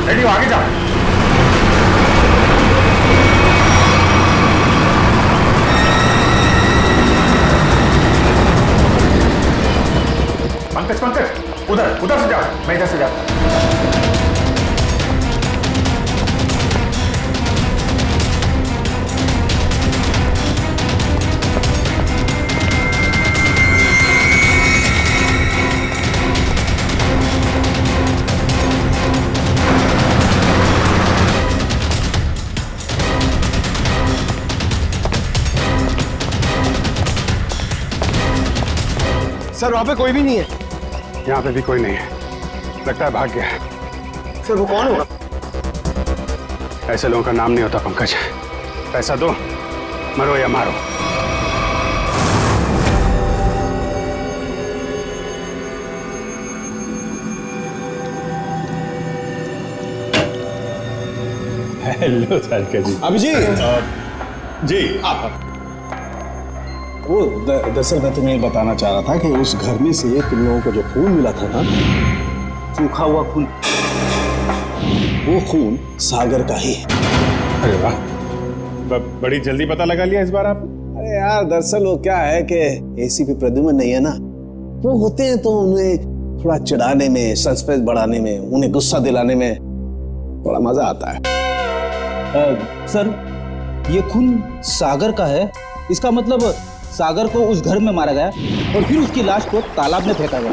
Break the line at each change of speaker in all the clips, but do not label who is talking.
Ready हो, आगे जाओ। पंकज पंकज, उधर उधर से जाओ, मैं इधर से जाता।
सर वहां पे कोई भी नहीं है।
यहाँ पे भी कोई नहीं है, लगता है भाग गया है।
सर वो कौन होगा?
ऐसे लोगों का नाम नहीं होता पंकज। पैसा दो, मरो या मारो।
हेलो सारिका जी।
अभिजीत
जी
आप वो दरअसल मैं तुम्हें बताना चाह रहा था कि उस घर में से तुम लोगों को जो खून मिला था ना, सूखा हुआ खून, वो खून सागर का ही है।
अरे वाह, बड़ी जल्दी पता लगा लिया इस बार आपने।
अरे यार दरअसल वो क्या है कि एसीपी प्रद्युमन नहीं है ना, वो होते हैं तो उन्हें थोड़ा चिढ़ाने में, सस्पेंस बढ़ाने में, उन्हें गुस्सा दिलाने में थोड़ा मजा आता है।
सर ये खून सागर का है, इसका मतलब सागर को उस घर में मारा गया और फिर उसकी लाश को तालाब में फेंका गया।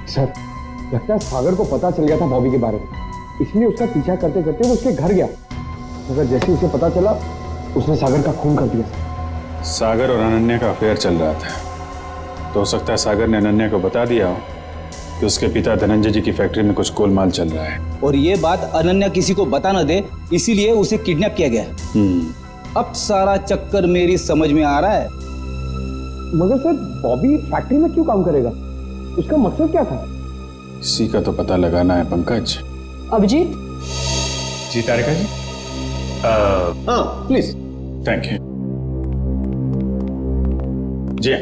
सर लगता है सागर को पता चल गया था बॉबी के बारे में, इसलिए उसका पीछा करते करते वो उसके घर गया, मगर जैसे उसे पता चला उसने सागर का खून कर दिया।
सागर और अनन्या का अफेयर चल रहा था, तो हो सकता है सागर ने अनन्या को बता दिया हो कि उसके पिता धनंजय जी की फैक्ट्री में कुछ गोलमाल चल रहा है,
और ये बात अनन्या किसी को बता न दे, इसीलिए उसे किडनैप किया गया। अब सारा चक्कर मेरी समझ में आ रहा है।
मगर सर बॉबी फैक्ट्री में क्यों काम करेगा, उसका मकसद क्या था?
इसी का तो पता लगाना है पंकज।
अभिजीत
जी तारिका जी।
हाँ प्लीज।
थैंक यू जी।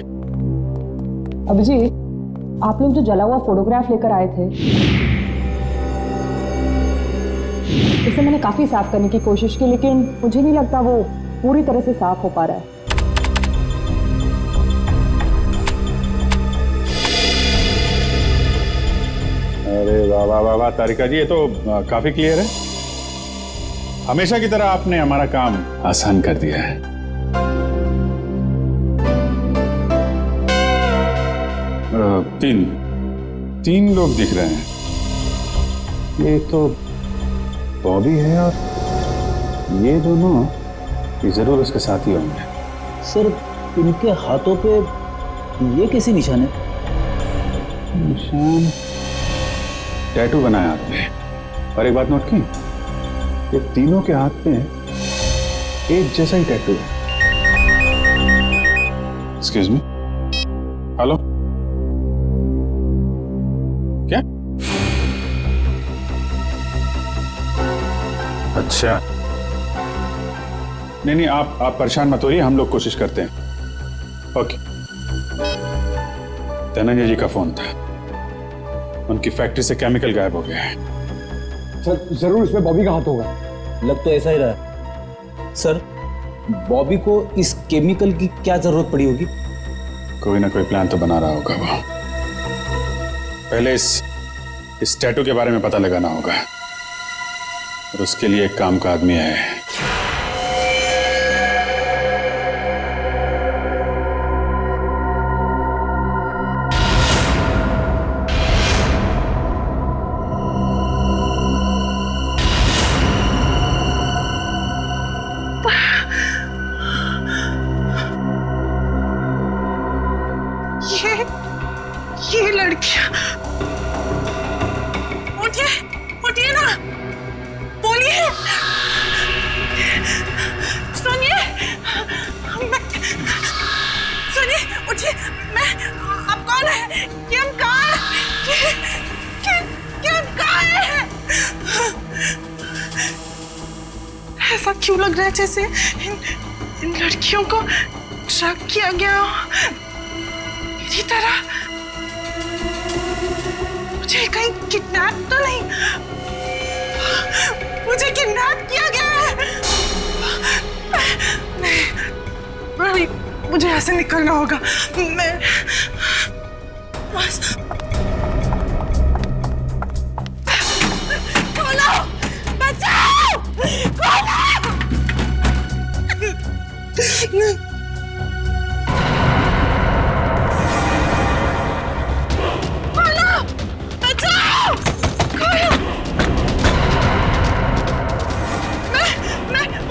अभिजीत, आप लोग जो जला हुआ फोटोग्राफ लेकर आए थे, इसे मैंने काफी साफ करने की कोशिश की, लेकिन मुझे नहीं लगता वो पूरी तरह से साफ हो पा रहा है।
अरे वाह वाह वाह वाह तारिका जी, ये तो काफी क्लियर है। हमेशा की तरह आपने हमारा काम आसान कर दिया है। तीन लोग दिख रहे हैं। ये तो बॉबी है और ये दोनों ये जरूर उसके साथ ही होंगे।
सर इनके हाथों पे ये कैसे निशान है?
निशान टैटू बनाया हाथ में। और एक बात नोट की, ये तीनों के हाथ में एक जैसा ही टैटू है। एक्सक्यूज मी, हेलो, क्या? अच्छा, नहीं आप परेशान मत होइए, हम लोग कोशिश करते हैं। ओके। धनंजय जी का फोन था, उनकी फैक्ट्री से केमिकल गायब हो गया है।
सर जरूर इसमें बॉबी का हाथ होगा।
लग तो ऐसा ही रहा है। सर बॉबी को इस केमिकल की क्या जरूरत पड़ी होगी?
कोई ना कोई प्लान तो बना रहा होगा वो। पहले इस टैटू के बारे में पता लगाना होगा, और उसके लिए एक काम का आदमी है।
ये लड़कियां, उठिए उठिए ना, बोलिए, सुनिए, सुनिए, उठिए, मैं, आप कौन है? किम कहाँ है? किम कहाँ है? ऐसा क्यों लग रहा है जैसे इन लड़कियों को ट्रैक किया गया हो मेरी तरह? मुझे कहीं किडनैप तो नहीं? मुझे किडनैप किया गया है। नहीं, मुझे यहाँ से निकलना होगा। मैं बस खोलो, बचाओ, खोलो।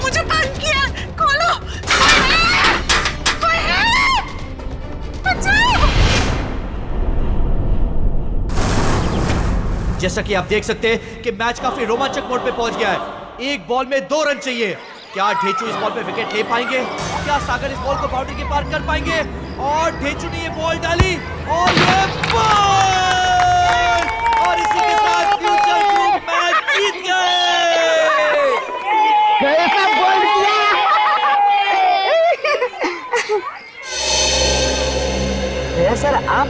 मुझे बंद किया, खोलो। कोई है? बचाओ।
जैसा कि आप देख सकते हैं कि मैच काफी रोमांचक मोड पे पहुंच गया है। एक बॉल में 2 रन चाहिए। क्या ढेचू इस बॉल पे विकेट ले पाएंगे? क्या सागर इस बॉल को बाउंड्री के पार कर पाएंगे? और ढेचू ने ये बॉल डाली और ये बॉल, और इसी के साथ फ्यूचर ग्रुप मैच जीत गए।
कैसा बॉल किया? सर आप?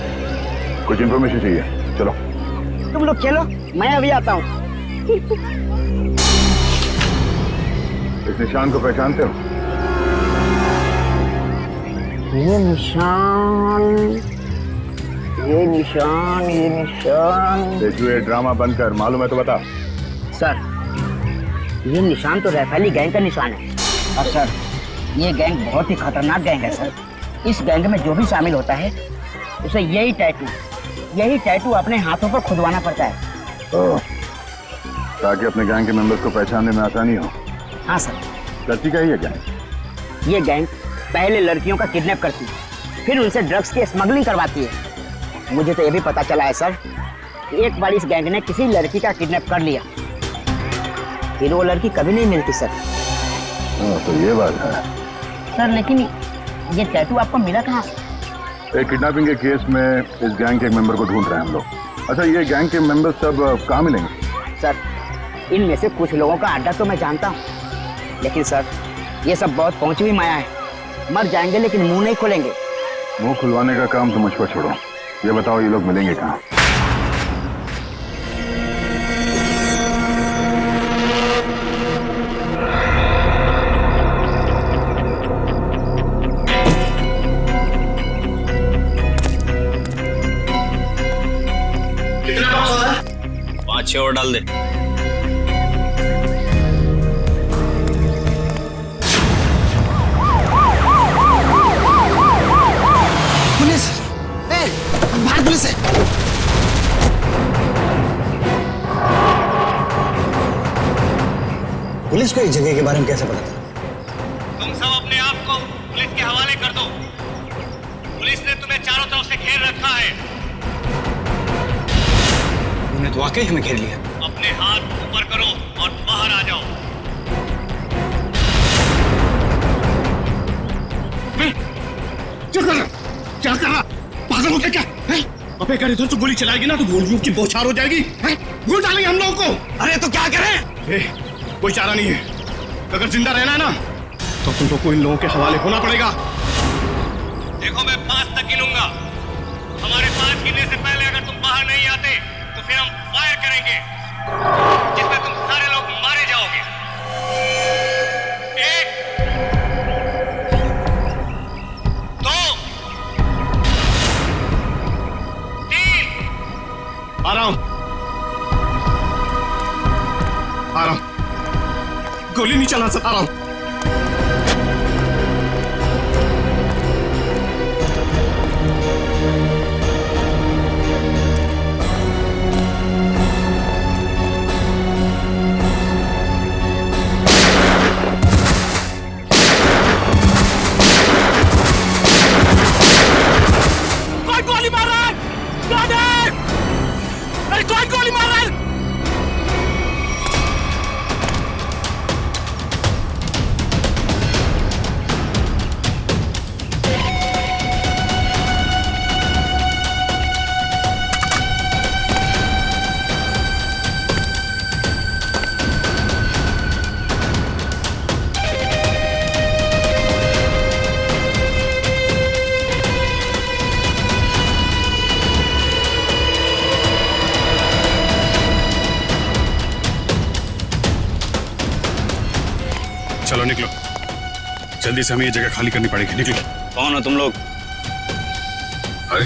कुछ इन्फॉर्मेशन चाहिए, चलो।
तुम लोग खेलो, मैं अभी आता हूँ।
इस निशान को पहचानते हो?
ये निशान।
देखिए, ये ड्रामा बंद कर, मालूम है तो बता।
सर, ये निशान तो रैफेली गैंग का निशान है। और सर, ये गैंग बहुत ही खतरनाक गैंग है सर। इस गैंग में जो भी शामिल होता है उसे यही टैटू अपने हाथों पर खुदवाना पड़ता है।
ताकि अपने गैंग के मेंबर्स को पहचानने में आसानी हो।
हाँ सर।
लड़की का ही है गैंग?
ये गैंग पहले लड़कियों का किडनैप करती है, फिर उनसे ड्रग्स की स्मगलिंग करवाती है। मुझे तो ये भी पता चला है सर कि एक बार इस गैंग ने किसी लड़की का किडनैप कर लिया, फिर वो लड़की कभी नहीं मिलती सर।
तो ये बात है
सर। लेकिन ये टैटू आपको मिला कहाँ?
एक किडनैपिंग के केस में इस गैंग के एक मेंबर को ढूंढ रहे हैं हम लोग। अच्छा, ये गैंग के मेंबर्स सब कहाँ मिलेंगे?
सर, इनमें से कुछ लोगों का अड्डा तो मैं जानता हूँ, लेकिन सर ये सब बहुत पहुंची हुई माया है। मर जाएंगे लेकिन मुंह नहीं खोलेंगे।
मुंह खुलवाने का काम तो मुझ पर छोड़ो। ये बताओ, ये लोग मिलेंगे कहाँ?
कितना बॉक्स होता है?
5-6 और डाल दे।
पुलिस! भारत पुलिस है। पुलिस को इस जगह के बारे में कैसे पता चला?
तुम सब अपने आप को पुलिस के हवाले कर दो। पुलिस ने तुम्हें चारों तरफ से घेर रखा है।
उन्होंने तो वाकई हमें घेर लिया।
अपने हाथ ऊपर करो और बाहर आ जाओ।
क्या कर रहा? पागल हो गया क्या? अबे अगर इधर से गोली चलाएगी ना तो गोलियों की बौछार हो जाएगी। गोली डालेंगे हम लोगों को। अरे तो क्या करें? कोई चारा नहीं है। अगर जिंदा रहना है ना तो तुम लोग को इन लोगों के हवाले होना पड़ेगा।
देखो, मैं 5 तक गिनूंगा। हमारे 5 गिनने से पहले अगर तुम बाहर नहीं आते तो फिर हम फायर करेंगे, जिसमें तुम सारे लोग मारे जाओगे। 1 2 3।
आ रहा हूं। गोली नहीं चला सकता। आ रहा हूं। गोली मार रहा है! अरे कौन गोली मार रहा है?
चलो निकलो, जल्दी से हमें ये जगह खाली करनी पड़ेगी। निकलो।
कौन हो तुम लोग?
अरे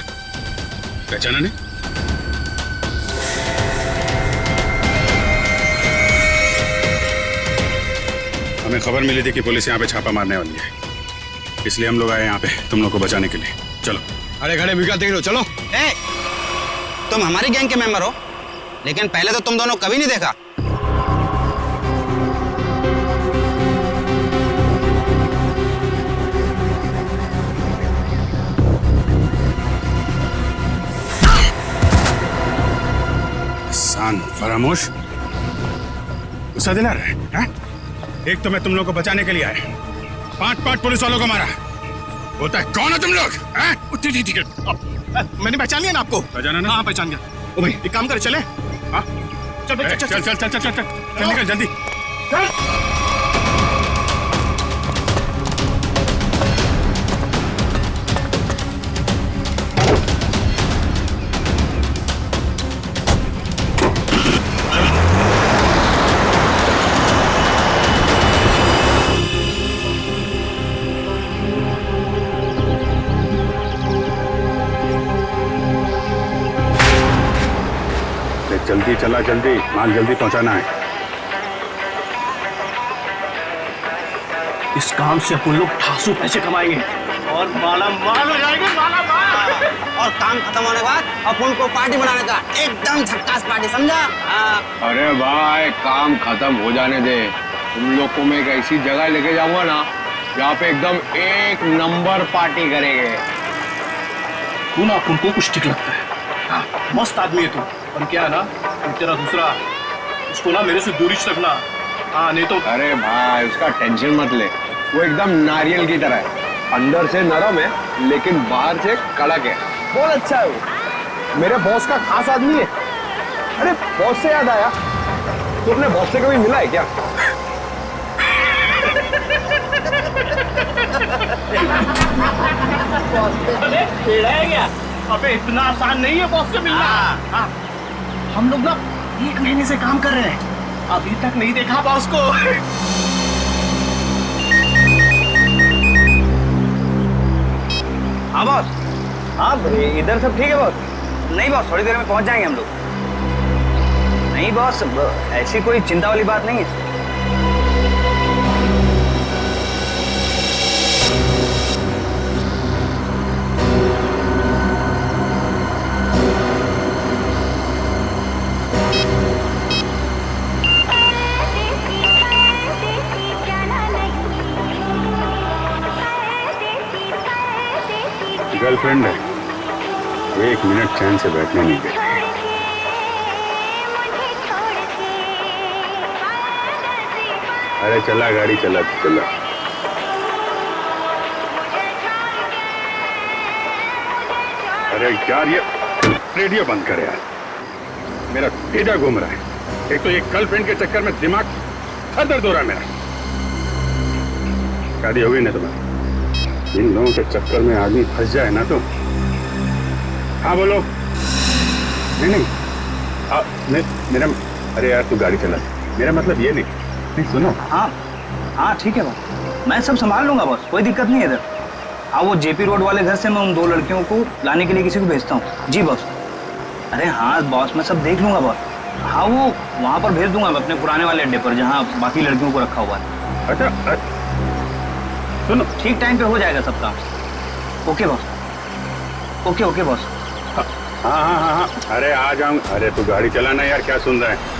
पहचाना नहीं? हमें खबर मिली थी कि पुलिस यहाँ पे छापा मारने वाली है, इसलिए हम लोग आए यहाँ पे तुम लोग को बचाने के लिए। चलो।
अरे खड़े विकल देख लो, चलो।
तुम हमारी गैंग के मेंबर हो, लेकिन पहले तो तुम दोनों कभी नहीं देखा।
फरामोश, गुस्सा दिला रहे हैं? एक तो मैं तुम लोग को बचाने के लिए आया, 5 पुलिस वालों को मारा। बोलता है कौन हो तुम लोग? ठीक है,
मैंने पहचान लिया ना आपको?
पहचाना ना?
हाँ पहचान गया। ओ भाई एक काम करे, चले? हाँ चल चल चल चल चल चल चल
निकल जल्दी। जल्दी चला, जल्दी माल जल्दी पहुंचाना है।
इस काम से अपन लोग ठासू पैसे कमाएंगे और माला माल हो जाएंगे, माला माल।
और काम खत्म होने के बाद अपन को पार्टी बनाने का, एकदम झक्कास पार्टी, समझा?
अरे भाई काम खत्म हो जाने दे, तुम लोग को मैं एक ऐसी जगह लेके जाऊंगा ना जहाँ पे एकदम 1 नंबर पार्टी करेंगे।
तू ना अपन को कुछ ठीक लगता है, हाँ, मस्त आदमी है तू, पर क्या है ना तेरा दूसरा, उसको ना मेरे से दूरी रखना। हाँ नहीं तो।
अरे भाई उसका टेंशन मत ले, वो एकदम नारियल की तरह है, अंदर से नरम है लेकिन बाहर से कड़क है। बहुत अच्छा है वो, मेरे बॉस का खास आदमी है। अरे बॉस से याद आया, तू अपने बॉस से कभी मिला है क्या?
अरे टेढ़ा है क्या? अबे इतना आसान नहीं है बॉस से मिलना। हाँ। हम लोग ना 1 महीने से काम कर रहे हैं, अभी तक नहीं देखा बॉस को।
हाँ बॉस।
हाँ इधर सब ठीक है बॉस?
नहीं बॉस, थोड़ी देर में पहुंच जाएंगे हम लोग। नहीं बॉस, ऐसी कोई चिंता वाली बात नहीं है।
गर्लफ्रेंड है, 1 मिनट चैन से बैठने नहीं देती। अरे चला गाड़ी, चला चला। अरे यार ये रेडियो बंद कर यार, मेरा भेजा घूम रहा है। एक तो ये गर्लफ्रेंड के चक्कर में दिमाग सर दर्द हो रहा है मेरा। शादी हो गई ना तुम्हारी, इन लोगों के चक्कर में आदमी फंस जाए ना तो। हाँ बोलो। नहीं मेरा, अरे यार तू गाड़ी चला, मेरा मतलब ये नहीं सुनो।
हाँ हाँ ठीक है बॉस, मैं सब संभाल लूंगा बॉस, कोई दिक्कत नहीं है इधर। हाँ वो जेपी रोड वाले घर से मैं उन 2 लड़कियों को लाने के लिए किसी को भेजता हूँ। जी बॉस। अरे हाँ बॉस, मैं सब देख लूंगा बॉस। हाँ वो वहाँ पर भेज दूंगा मैं अपने पुराने वाले अड्डे पर जहाँ बाकी लड़कियों को रखा हुआ है।
अच्छा सुनो,
ठीक टाइम पे हो जाएगा सब काम। Okay boss. Okay boss.
हाँ, अरे आ जाऊँ। अरे तू गाड़ी चलाना यार, क्या सुन रहा है?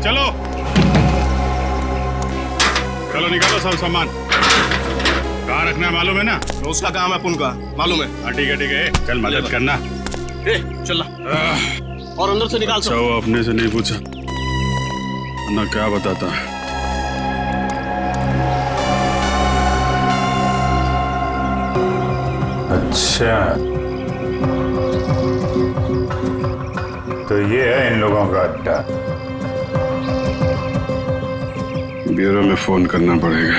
चलो
निकालो सब सामान। कहाँ रखना है मालूम है ना?
तो उसका काम है अपन का, मालूम है।
हाँ ठीक है, चल मदद करना।
चल और अंदर से निकाल
अच्छा वो अपने से नहीं पूछा ना, क्या बताता।
अच्छा तो ये है इन लोगों का अड्डा।
ब्यूरो में फोन करना पड़ेगा।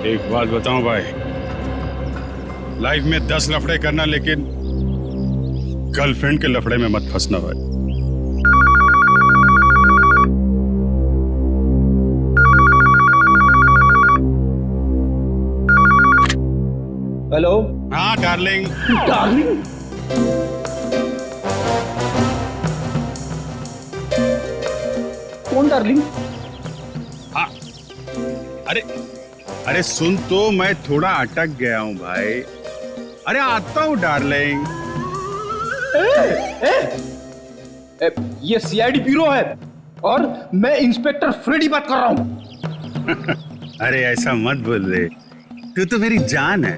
एक बात बताऊं भाई, लाइफ में 10 लफड़े करना, लेकिन गर्लफ्रेंड के लफड़े में मत फंसना भाई।
हेलो।
हाँ डार्लिंग।
डार्लिंग? कौन डार्लिंग?
हाँ अरे सुन तो, मैं थोड़ा अटक गया हूँ भाई। अरे आता हूँ डार्लिंग।
ये सीआईडी ब्यूरो है और मैं इंस्पेक्टर फ्रेडी बात कर रहा हूँ।
अरे ऐसा मत बोल रे, तू तो मेरी जान है।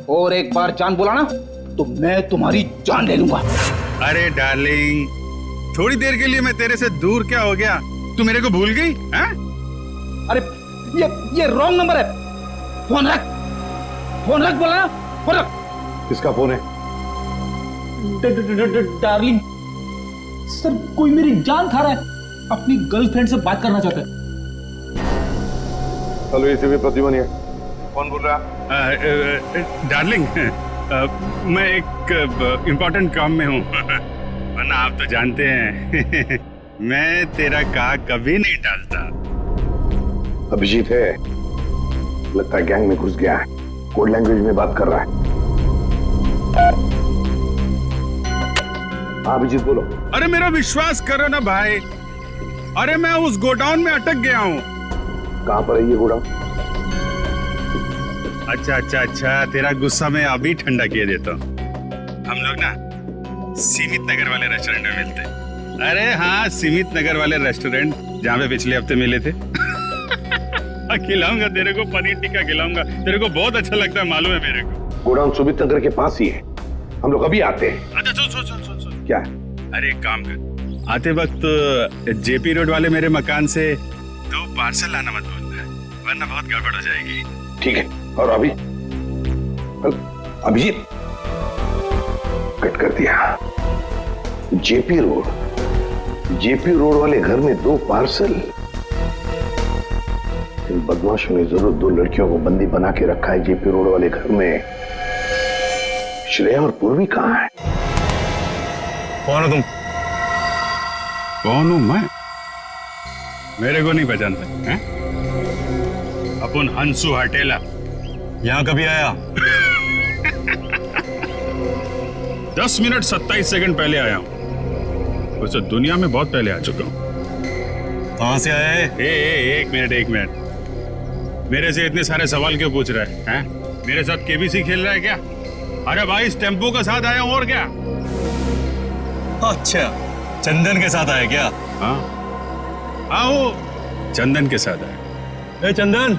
और एक बार जान बोला ना तो मैं तुम्हारी जान ले लूंगा।
अरे डार्लिंग, थोड़ी देर के लिए मैं तेरे से दूर क्या हो गया? तू मेरे को भूल गई हैं?
अरे ये रॉन्ग नंबर है। फोन रख बोला ना, फोन रख।
किसका फोन है?
डार्लिंग सर, कोई मेरी जान खा रहा है, अपनी गर्लफ्रेंड से बात करना चाहता है।
हेलो ये सीवी प्रतिबंध है, कौन बोल रहा?
डार्लिंग, मैं एक इम्पोर्टेंट काम में हूँ। वरना आप तो जानते हैं मैं तेरा का कभी नहीं डालता।
अभिजीत है, लगता है गैंग में घुस गया है, कोड लैंग्वेज में बात कर रहा है। हाँ अभिजीत बोलो।
अरे मेरा विश्वास करो ना भाई, अरे मैं उस गोडाउन में अटक गया हूँ।
कहाँ पर है ये गोडाउन?
अच्छा, तेरा गुस्सा मैं अभी ठंडा किए देता हूँ। हम लोग ना सीमित नगर वाले रेस्टोरेंट में मिलते हैं। अरे हाँ, सीमित नगर वाले रेस्टोरेंट जहाँ पे पिछले हफ्ते मिले थे। खिलाऊंगा तेरे को, पनीर टिक्का खिलाऊंगा तेरे को, बहुत अच्छा लगता है मालूम है मेरे को।
गोडाउन सुमित नगर के पास ही है, हम लोग अभी आते हैं।
अच्छा सुन।
क्या?
अरे एक काम कर, आते वक्त जेपी रोड वाले मेरे मकान से 2 पार्सल लाना मत भूलना, वरना बहुत गड़बड़ हो जाएगी।
ठीक है। और अभी अभिजीत कट कर दिया। जेपी रोड वाले घर में 2 पार्सल। इन बदमाशों ने जरूर 2 लड़कियों को बंदी बना के रखा है जेपी रोड वाले घर में। श्रेया और पूर्वी कहाँ है?
कौन हो तुम? कौन हूं मैं? मेरे को नहीं पहचानते हैं? अपन हंसू हटेला। यहाँ कभी आया? 10 मिनट 27 सेकंड पहले आया हूं। वैसे दुनिया में बहुत पहले आ चुका हूं। कहां से आया है? एक मिनट। मेरे से इतने सारे सवाल क्यों पूछ रहा है? हैं? मेरे साथ केबीसी खेल रहा है क्या? अरे भाई, इस टेम्पो के साथ आया हूं और क्या?
अच्छा, चंदन के साथ आया क्या?
हाँ, वो चंदन के साथ आया।
ए चंदन,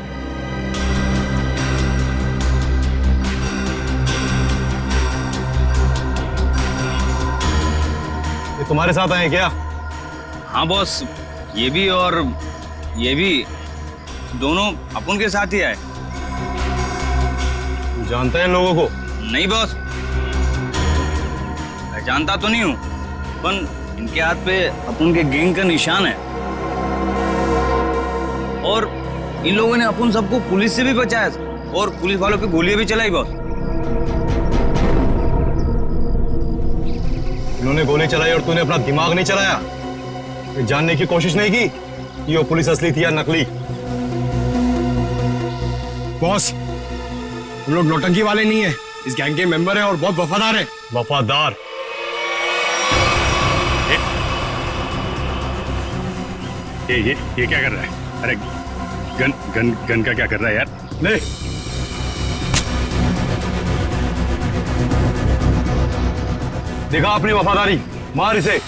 ये तुम्हारे साथ आए क्या?
हाँ बॉस, ये भी और ये भी, दोनों अपन के साथ ही आए।
जानते हैं लोगों को?
नहीं बॉस, मैं जानता तो नहीं हूँ, पर इनके हाथ पे अपन के गैंग का निशान है। और इन लोगों ने अपन सबको पुलिस से भी बचाया और पुलिस वालों पे गोलियां भी चलाई बॉस।
इन्होंने गोली चलाई और तूने अपना दिमाग नहीं चलाया? ये जानने की कोशिश नहीं की कि वो पुलिस असली थी या नकली? बॉस, हम लोग नौटंकी वाले नहीं है, इस गैंग के मेंबर हैं और बहुत वफादार हैं। वफादार?
ये क्या कर रहा है? अरे गन का क्या कर रहा है यार?
ले, दिखा अपनी वफादारी, मार इसे।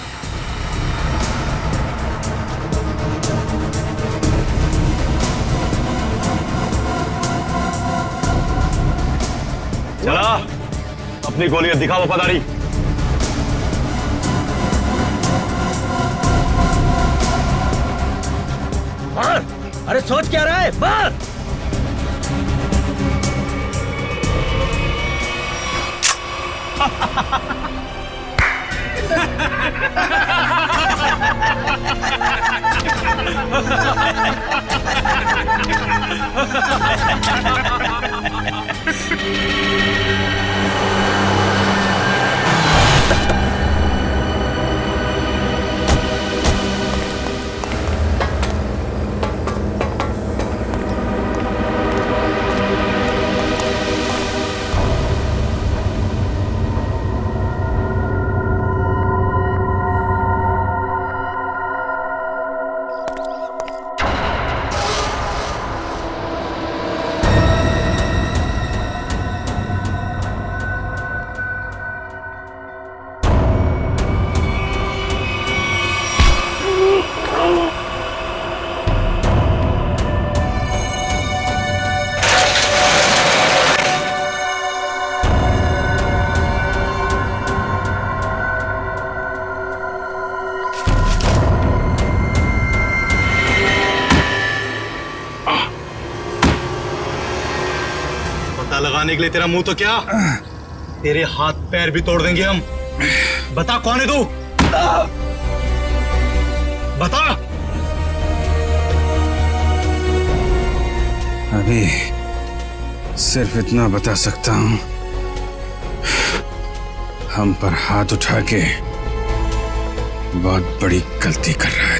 चला अपनी गोलियां दिखा वफादारी।
अरे सोच क्या रहा है? मार!
लगाने के लिए तेरा मुंह तो क्या, तेरे हाथ पैर भी तोड़ देंगे हम। बता कौन है तू? बता।
अभी सिर्फ इतना बता सकता हूं, हम पर हाथ उठा के बहुत बड़ी गलती कर रहा है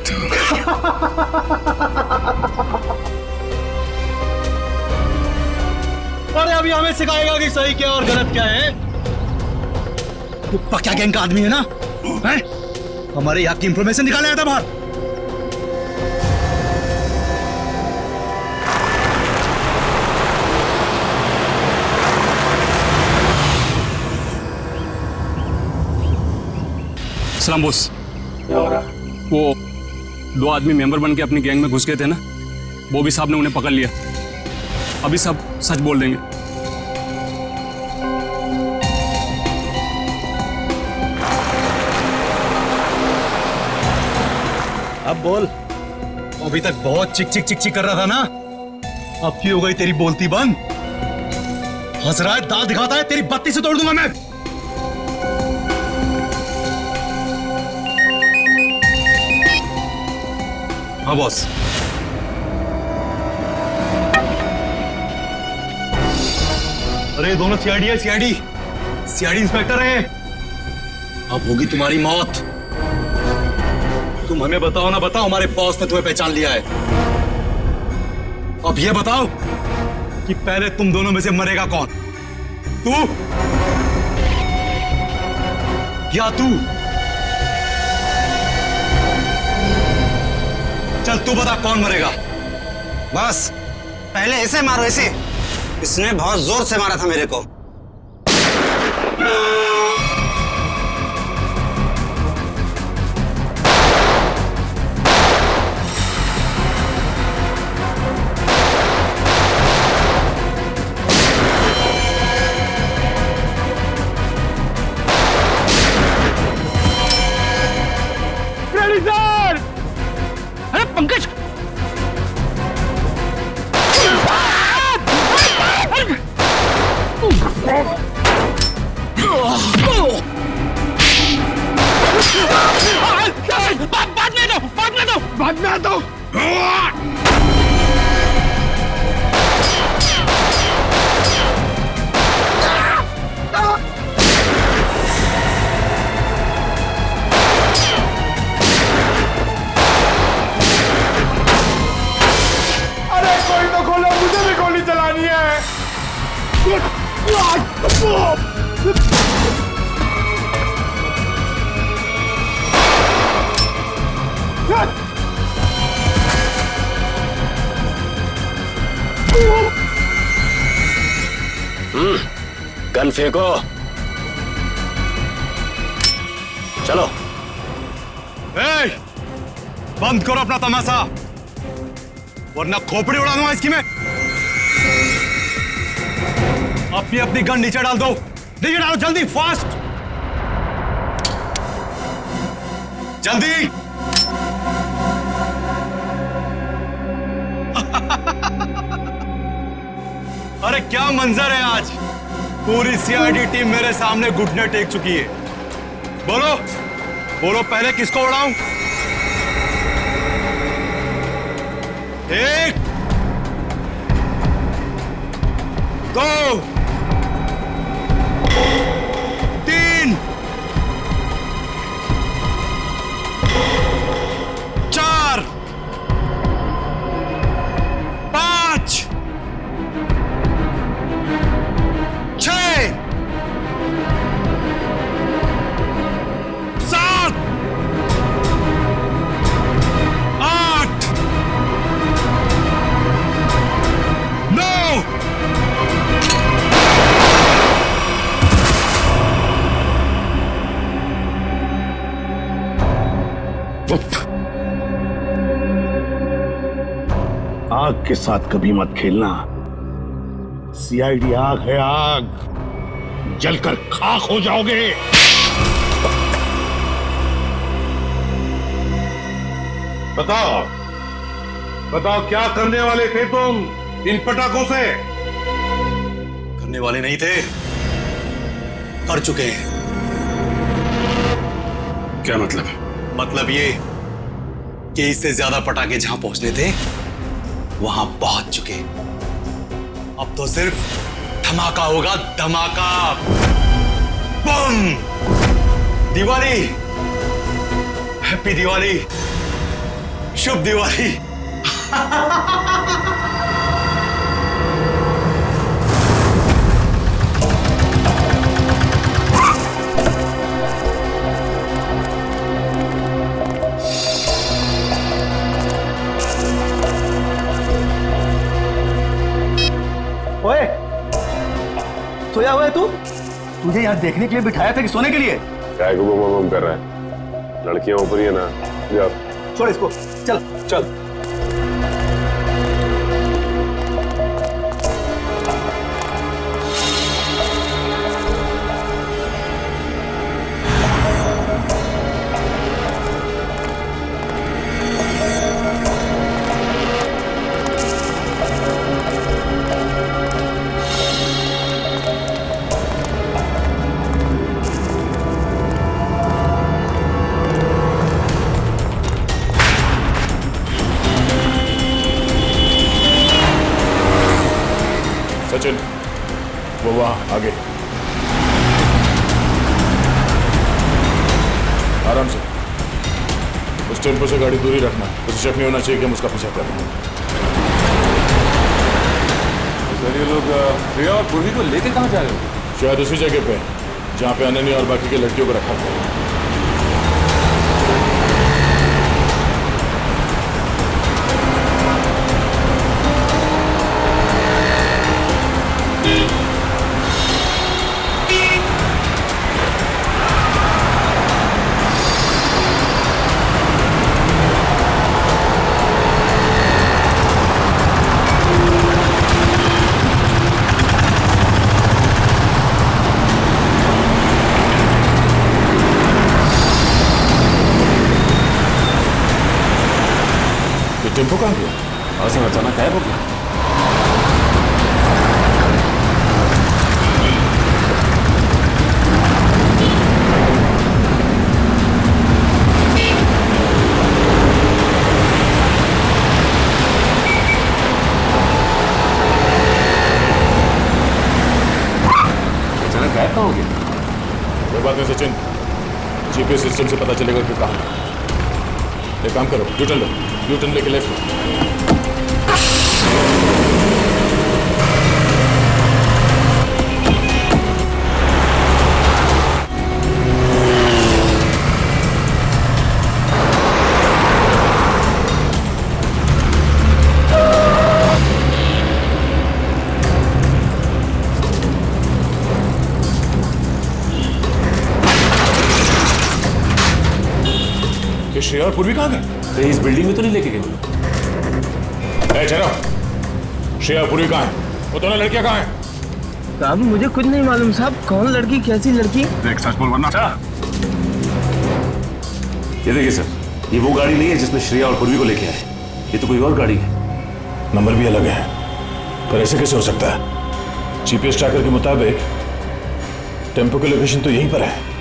अरे अभी हमें सिखाएगा कि सही क्या और गलत क्या है। तू पक्का गैंग का आदमी है ना? हैं? हमारे यहाँ की इंफॉर्मेशन निकाले आया था बाहर।
सलाम बॉस। वो 2 आदमी मेंबर बन के अपनी गैंग में घुस गए थे ना, वो भी साहब ने उन्हें पकड़ लिया। अभी सब सच बोल देंगे।
अब बोल। अभी तक बहुत चिक चिक चिक चिक कर रहा था ना, अब की हो गई तेरी बोलती बंद? हंस रहा है, दांत दिखाता है, तेरी बत्ती से तोड़ दूंगा मैं। हाँ बॉस। अरे दोनों सीआईडी है, सीआईडी इंस्पेक्टर है। अब होगी तुम्हारी मौत। तुम हमें बताओ ना, बताओ हमारे बॉस ने तुम्हें पहचान लिया है। अब ये बताओ कि पहले तुम दोनों में से मरेगा कौन, तू या तू? चल तू बता कौन मरेगा।
बस पहले ऐसे मारो, ऐसे। इसने बहुत जोर से मारा था मेरे को।
अरे पंकज,
बाद में दो।
अरे कोई तो खोलो, मुझे भी गोली चलानी है।
गन फेंको, चलो। बंद करो अपना तमाशा, वरना खोपड़ी उड़ा दूंगा इसकी मैं। अपनी अपनी गन नीचे डाल दो, नीचे डालो जल्दी, फास्ट, जल्दी। अरे क्या मंजर है आज, पूरी सीआईडी टीम मेरे सामने घुटने टेक चुकी है। बोलो बोलो, पहले किसको उड़ाऊं? एक, दो, तीन, चार, पांच, छह, सात, आठ, नौ,
आग के साथ कभी मत खेलना। सीआईडी आग है, आग, जलकर खाक हो जाओगे।
बताओ बताओ, क्या करने वाले थे तुम इन पटाखों से?
करने वाले नहीं थे, कर चुके हैं।
क्या मतलब?
मतलब ये कि इससे ज्यादा पटाखे जहां पहुंचने थे वहां पहुंच चुके। अब तो सिर्फ धमाका होगा, धमाका, बम। दिवाली, हैप्पी दिवाली, शुभ दिवाली।
ओए, सोया हुआ है तू? तुझे यहाँ देखने के लिए बिठाया था कि सोने के लिए?
क्या गुम कर रहा है? लड़कियां ऊपर ही है ना, जा।
छोड़ इसको, चल चल।
सचिन, वो वहां आगे, आराम से। उस टेम्पो से गाड़ी दूरी रखना, उसे शक नहीं होना चाहिए कि हम उसका पीछा कर रहे हैं।
सर, ये लोग प्रिया और पूर्वी को लेकर कहाँ जा रहे हो?
शायद उसी जगह पे जहां पे अनन्या और बाकी की लड़कियों को रखा था। टेम्पो कहाँ गया?
वहां से अचानक गायब हो गया। अचानक गायब कहाँ हो गया?
कोई बात नहीं सचिन, जीपीएस सिस्टम से पता चलेगा कि कहाँ है। एक काम करो, यूटर्न लो, यूटर्न लेके लेफ्ट लो। ये श्रेया और पूर्वी कहाँ गए?
कहीं इस बिल्डिंग में तो नहीं लेके गए?
ठहरो, श्रेया और पूर्वी कहाँ है? वो दोनों लड़कियां कहाँ हैं?
साहब मुझे कुछ नहीं मालूम साहब, कौन लड़की कैसी लड़की?
देख सच बोल वरना
ये देखिए सर, ये वो गाड़ी नहीं है जिसमें श्रेया और पूर्वी को लेके आए, ये तो कोई और गाड़ी है।
नंबर भी अलग है, पर ऐसे कैसे हो सकता है? जीपीएस ट्रैकर के मुताबिक टेम्पो की लोकेशन तो यहीं पर है।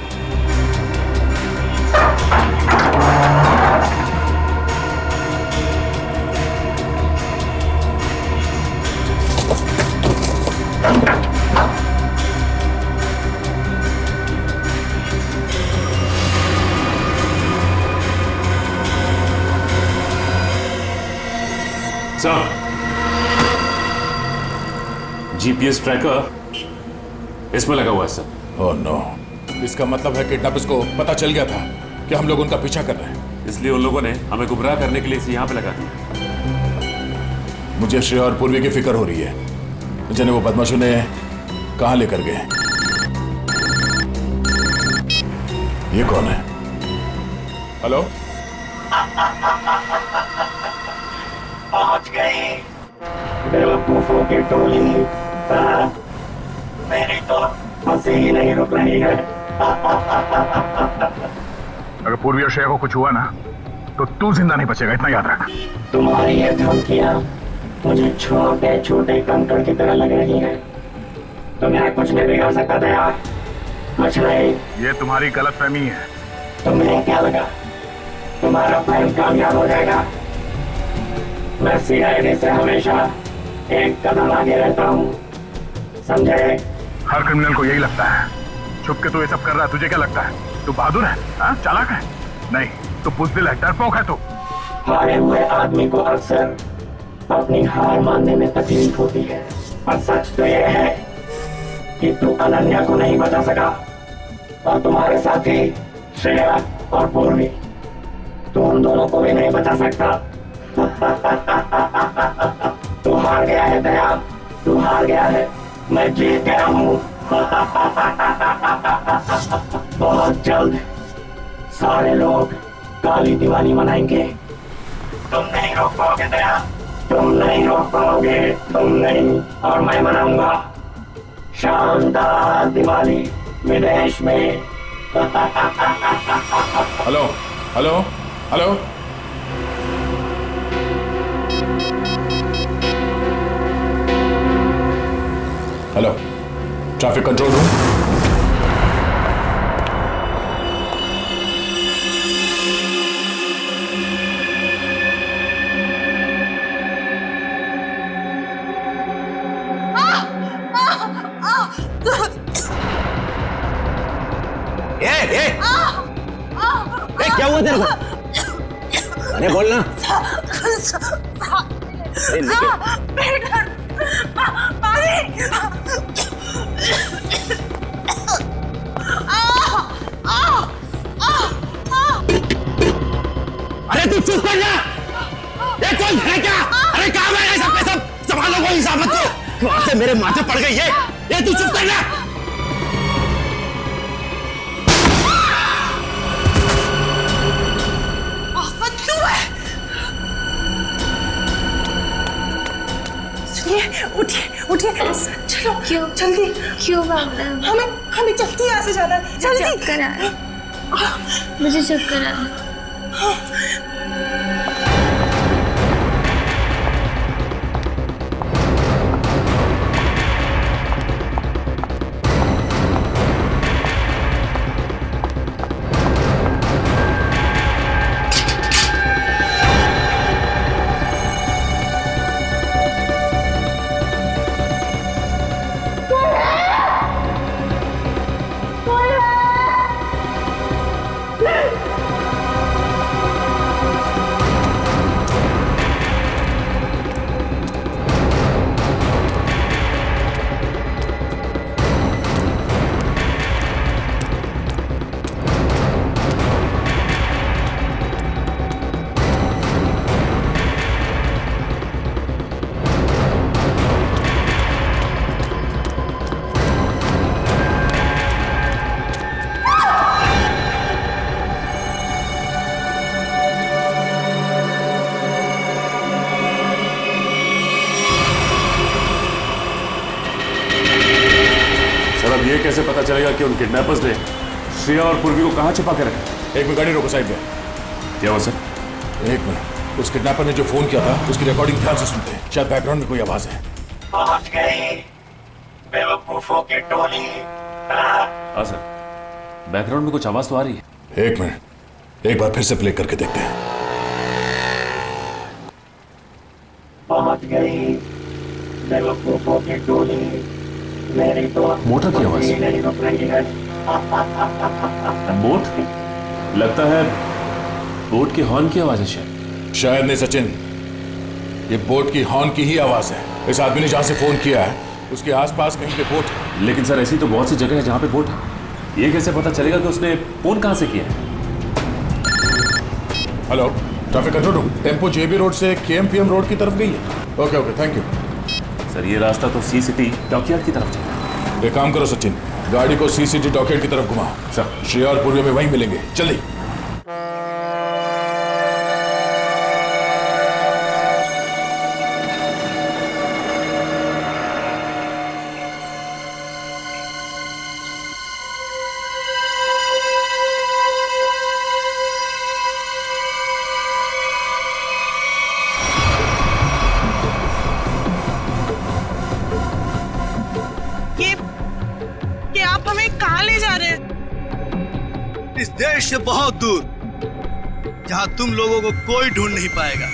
जीपीएस ट्रैकर इसमें लगा हुआ है सर।
ओह नो, इसका मतलब है किडनैपर्स को पता चल गया था कि हम लोग उनका पीछा कर रहे हैं,
इसलिए उन लोगों ने हमें गुमराह करने के लिए इसे यहाँ पे लगा दिया।
मुझे श्रेया और पूर्वी की फिक्र हो रही है, जिन्हें वो बदमाशों ने कहां लेकर गए। ये कौन है? हेलो,
पहुंच गए बेवकूफों की टोली। मेरी तो हंसी ही नहीं रुक रही है।
अगर पूर्वी और श्रेया को कुछ हुआ ना तो तू जिंदा नहीं बचेगा, इतना याद रख।
तुम्हारी ये धमकियां मुझे छोटे छोटे कंकड़ की तरह लग रही हैं। तुम्हें कुछ नहीं बिगाड़ सकता दया, कुछ नहीं।
ये तुम्हारी गलतफहमी है।
तुम्हें क्या लगा तुम्हारा प्लान कामयाब हो जाएगा? मैं सीआईडी से हमेशा एक कदम आगे रहता हूँ, समझे?
हर क्रिमिनल को यही लगता है। छुप के तू ये सब कर रहा है, तुझे क्या लगता है? तू बहादुर है, चालाक है? नहीं, तू बुज़दिल है, डरपोक है तू।
हारे हुए आदमी को अक्सर अपनी हार मानने में तकलीफ होती है, और सच तो यह है कि तू अनन्या को नहीं बचा सका, और तुम्हारे साथी श्रेया और पूर्वी, तू उन दोनों को भी नहीं बचा सकता। तू हार गया है दया, तू हार गया है, मैं जीत गया हूँ। बहुत जल्द सारे लोग काली दिवाली मनाएंगे। तुम नहीं रोक पाओगे दया, तुम नहीं रोक पाओगे, तुम नहीं, और मैं मनाऊंगा शानदार दिवाली विदेश में।
Hello hello hello, hello, traffic control room.
क्या हुआ तेरे को? अरे बोलना।
अरे तू चुप कर जा। ये कौन है क्या? अरे कहाँ गए हैं सब के सब? संभालो कोई हिसाब मत को। वहां से मेरे माथे पड़ गई है। ये तू चुप कर जा।
उठिए उठिए, चलो।
क्यों?
जल्दी।
क्यों भागना है?
हमें जल्दी यहाँ से जाना है, जल्दी।
चक्कर आ रहा है, मुझे चक्कर आ रहा है।
ये कैसे पता चलेगा कि उन किडनैपर्स ने श्रेया और पूर्वी को कहाँ छिपा कर रखा?
एक मिनट गाड़ी रोको साइड में।
क्या हुआ सर?
एक मिनट, उस किडनैपर ने जो फोन किया था उसकी रिकॉर्डिंग ध्यान से सुनते हैं, शायद बैकग्राउंड में कोई आवाज है।
पहुंच गई बेवकूफों की टोली।
हाँ सर, बैकग्राउंड में कुछ आवाज तो आ रही है।
एक मिनट, एक बार फिर से प्ले करके देखते हैं।
पहुंच गई बेवकूफों की टोली, मेरी तो
मोटर की आवाज
नहीं रुक रही है।
बोट? लगता है बोट के हॉर्न की आवाज है।
शायद नहीं सचिन, ये बोट की हॉर्न की ही आवाज है। इस आदमी ने जहां से फोन किया है उसके आसपास कहीं पे बोट है।
लेकिन सर ऐसी तो बहुत सी जगह है जहां पे बोट है। ये कैसे पता चलेगा कि उसने फोन कहां से किया है?
Hello, traffic control room, tempo JB road से केएमपीएम रोड की तरफ गई है। Okay okay, thank you
sir. ये रास्ता तो सी सिटी डॉकयार्ड की तरफ जाता है।
एक काम करो सचिन, गाड़ी को सी सिटी डॉकयार्ड की तरफ घुमा।
सर,
श्रेया और पूर्वी में वहीं मिलेंगे, जल्दी।
ये आप हमें कहाँ ले जा रहे हैं?
इस देश से बहुत दूर, जहां तुम लोगों को कोई ढूंढ नहीं पाएगा।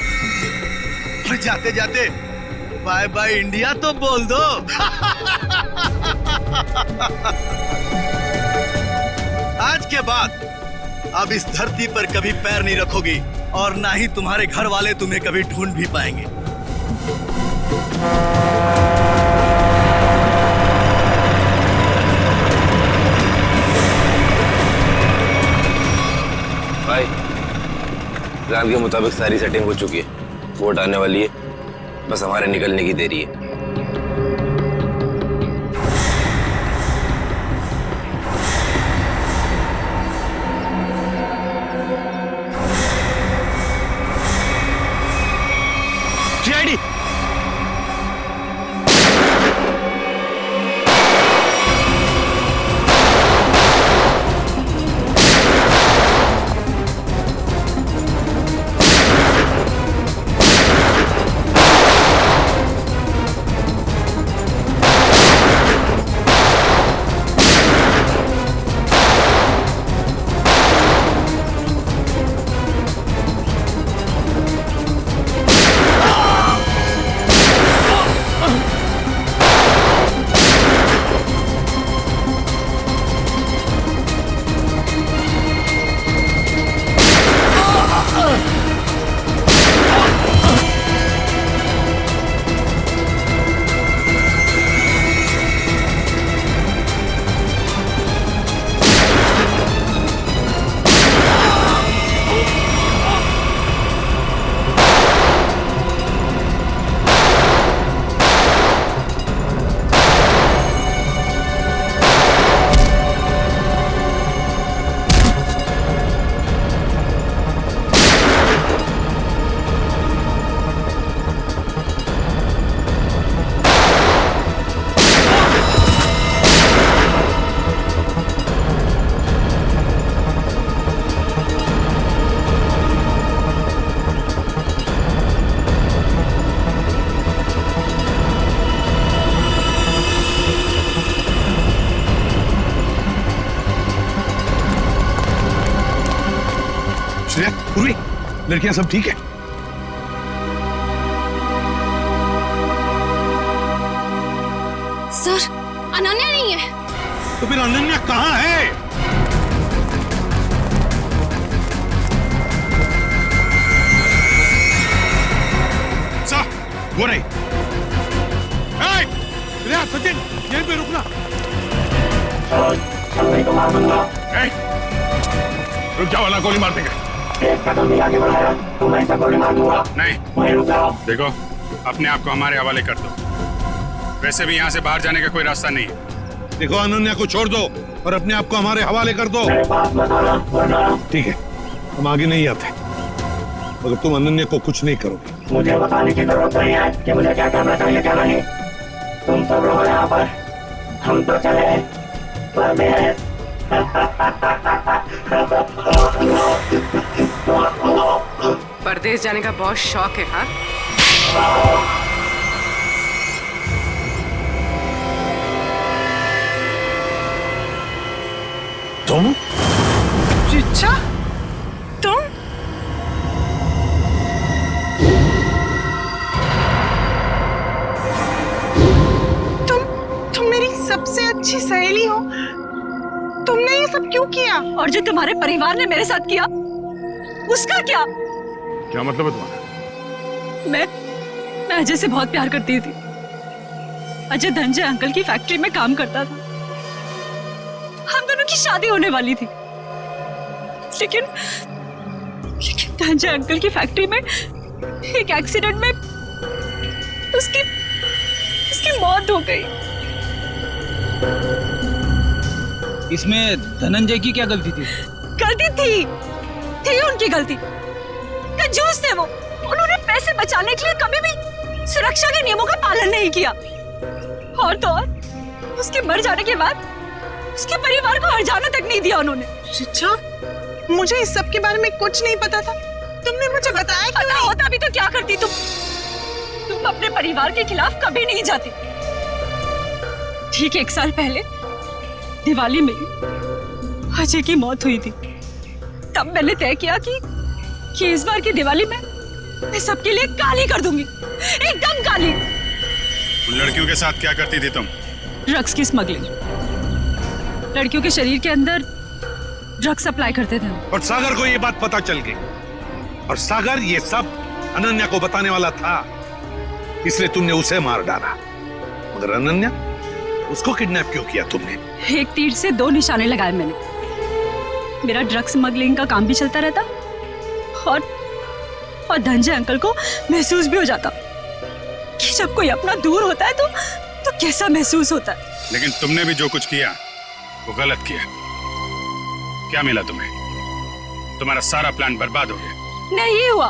और जाते जाते बाय बाय इंडिया तो बोल दो। आज के बाद अब इस धरती पर कभी पैर नहीं रखोगी और ना ही तुम्हारे घर वाले तुम्हें कभी ढूंढ भी पाएंगे।
भाई, प्लान के मुताबिक सारी सेटिंग हो चुकी है, वोट आने वाली है, बस हमारे निकलने की देरी है।
सीआईडी पूर्वी, लड़कियां सब ठीक है?
सर, अनन्या नहीं है।
तो फिर अनन्या कहाँ है?
सर, वो नहीं। सचिन, यहीं पे रुकना। रुक जाओ, वाला गोली मार देंगे।
एक कदम भी आगे बढ़ाया तो मैं ऐसा गोली मार दूंगा।
नहीं,
वहीं रुक जाओ।
देखो, अपने आप को हमारे हवाले कर दो। वैसे भी यहाँ से बाहर जाने का कोई रास्ता नहीं है।
देखो, अनन्या को छोड़ दो और अपने आप को हमारे हवाले कर दो। ठीक है, हम आगे नहीं आते, मगर तुम अनन्या को कुछ नहीं करोगे।
मुझे बताने की जरूरत नहीं है कि मुझे क्या करना चाहिए क्या नहीं। तुम सब रहो यहाँ पर, हम तो चले। ट्रांसफर में है।
परदेश जाने का बहुत शौक है हाँ?
तुम?
रिचा, तुम? तुम मेरी सबसे अच्छी सहेली हो। तुमने ये सब क्यों किया?
और जो तुम्हारे परिवार ने मेरे साथ किया, उसका क्या?
क्या मतलब है तुम्हारा?
मैं अजय से बहुत प्यार करती थी। अजय धनंजय अंकल की फैक्ट्री में काम करता था। हम दोनों की शादी होने वाली थी, लेकिन धनंजय अंकल की फैक्ट्री में एक एक्सीडेंट में उसकी मौत हो गई।
इसमें धनंजय की क्या गलती थी?
गलती थी उनकी गलती। कंजूस थे वो। उन्होंने पैसे बचाने के लिए कभी भी सुरक्षा के नियमों का पालन नहीं किया। और तो और उसके मर जाने के बाद उसके परिवार को हर्जाना तक नहीं दिया उन्होंने।
शिक्षा, मुझे इस सब के बारे में कुछ नहीं पता था। तुमने मुझे बताया क्यों?
पता होता भी तो क्या करती तुम अपने परिवार के खिलाफ कभी नहीं जाती। ठीक 1 साल पहले दिवाली में अजय की मौत हुई थी। तब मैंने तय किया कि इस बार की दिवाली में मैं सबके लिए काली कर दूंगी, एकदम काली।
उन लड़कियों के साथ क्या करती थी तुम?
ड्रग्स की स्मगलिंग। लड़कियों के शरीर के अंदर ड्रग्स सप्लाई करते थे।
और सागर को ये बात पता चल गई, और सागर ये सब अनन्या को बताने वाला था, इसलिए तुमने उसे मार डाला। मगर अनन्या, उसको किडनैप क्यों किया तुमने?
एक तीर से 2 निशाने लगाए मैंने। मेरा ड्रग्स स्मगलिंग का काम भी चलता रहता और धनंजय अंकल को महसूस भी हो जाता कि जब कोई अपना दूर होता है तो कैसा महसूस होता है।
लेकिन तुमने भी जो कुछ किया वो गलत किया। क्या मिला तुम्हें? तुम्हारा सारा प्लान बर्बाद हो गया।
नहीं हुआ,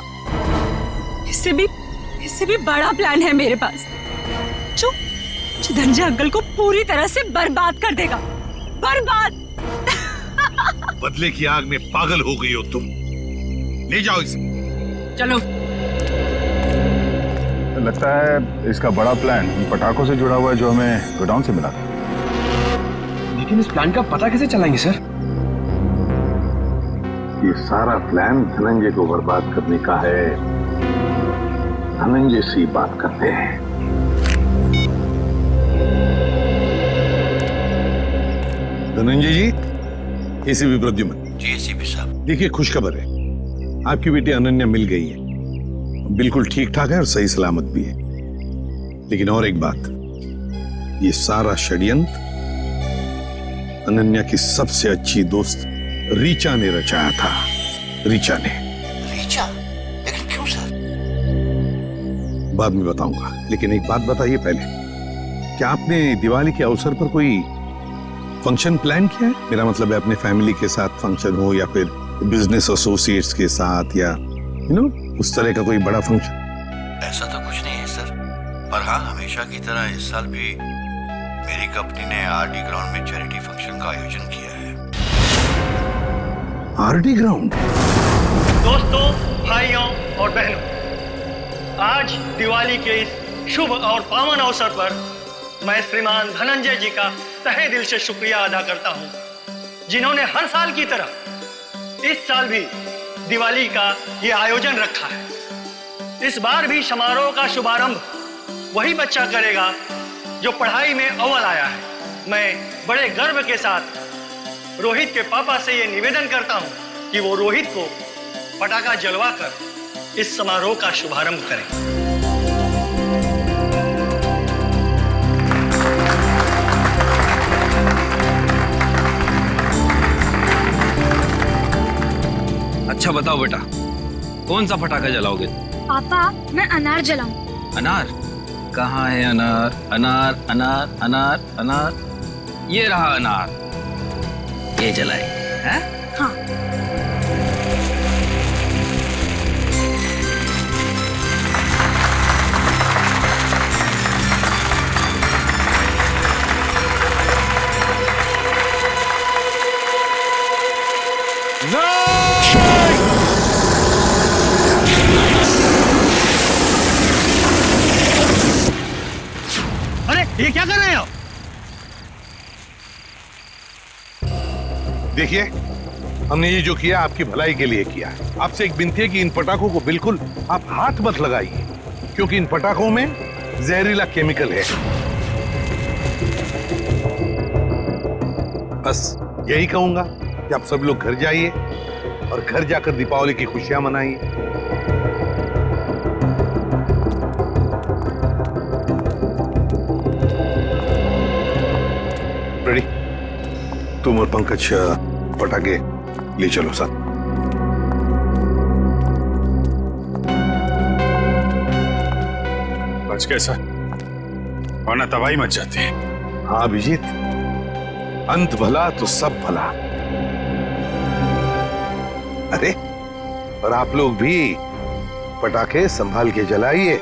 इससे भी बड़ा प्लान है मेरे पास, जो धनंजय अंकल को पूरी तरह से बर्बाद कर देगा। बर्बाद।
बदले की आग में पागल हो गई हो तुम। ले जाओ इसे।
चलो।
लगता है इसका बड़ा प्लान इन पटाखों से जुड़ा हुआ है जो हमें गोडाउन से मिला था।
लेकिन इस प्लान का पता कैसे चलाएंगे सर?
ये सारा प्लान धनंजय को बर्बाद करने का है। धनंजय से बात करते हैं। धनंजय जी, एसीपी प्रद्युमन
जी। एसीपी साहब,
देखिए, खुशखबर है, आपकी बेटी अनन्या मिल गई है। बिल्कुल ठीक ठाक है और सही सलामत भी है। लेकिन और एक बात, ये सारा षड्यंत्र अनन्या की सबसे अच्छी दोस्त रीचा ने रचाया था। रीचा ने।
रीचा? लेकिन क्यों सर?
बाद में बताऊंगा, लेकिन एक बात बताइए पहले, क्या आपने दिवाली के अवसर पर कोई फंक्शन प्लान किया है? मेरा मतलब है अपने फैमिली के साथ फंक्शन हो या फिर बिजनेस एसोसिएट्स के साथ, या उस तरह का कोई बड़ा फंक्शन।
ऐसा तो कुछ नहीं है सर, पर हाँ, हमेशा की तरह इस साल भी मेरी कंपनी ने आरडी ग्राउंड में चैरिटी फंक्शन का आयोजन किया है।
RD ground?
दोस्तों, भाइयों और बहनों, आज दिवाली के इस शुभ और पावन अवसर पर मैं श्रीमान धनंजय जी का तहे दिल से शुक्रिया अदा करता हूं, जिन्होंने हर साल की तरह इस साल भी दिवाली का ये आयोजन रखा है। इस बार भी समारोह का शुभारंभ वही बच्चा करेगा जो पढ़ाई में अव्वल आया है। मैं बड़े गर्व के साथ रोहित के पापा से ये निवेदन करता हूं कि वो रोहित को पटाखा जलवाकर इस समारोह का शुभारंभ करें।
अच्छा बताओ बेटा, कौन सा पटाखा जलाओगे?
पापा, मैं अनार जलाऊं।
अनार? कहाँ है अनार? अनार अनार अनार अनार, ये रहा अनार, ये जलाए हैं?
हाँ।
ये क्या कर रहे हो?
देखिए, हमने ये जो किया आपकी भलाई के लिए किया है। आपसे एक विनती है कि इन पटाखों को बिल्कुल आप हाथ मत लगाइए, क्योंकि इन पटाखों में जहरीला केमिकल है। बस यही कहूंगा कि आप सब लोग घर जाइए और घर जाकर दीपावली की खुशियां मनाइए। रेडी? तुम और पंकज पटाखे ले चलो साथ।
बच कैसा, वरना तबाही मच जाती है।
हाँ अभिजीत, अंत भला तो सब भला। अरे और आप लोग भी पटाखे संभाल के जलाइए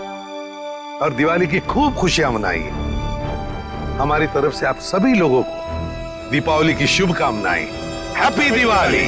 और दिवाली की खूब खुशियां मनाइए। हमारी तरफ से आप सभी लोगों को दीपावली की शुभकामनाएं। हैप्पी दिवाली।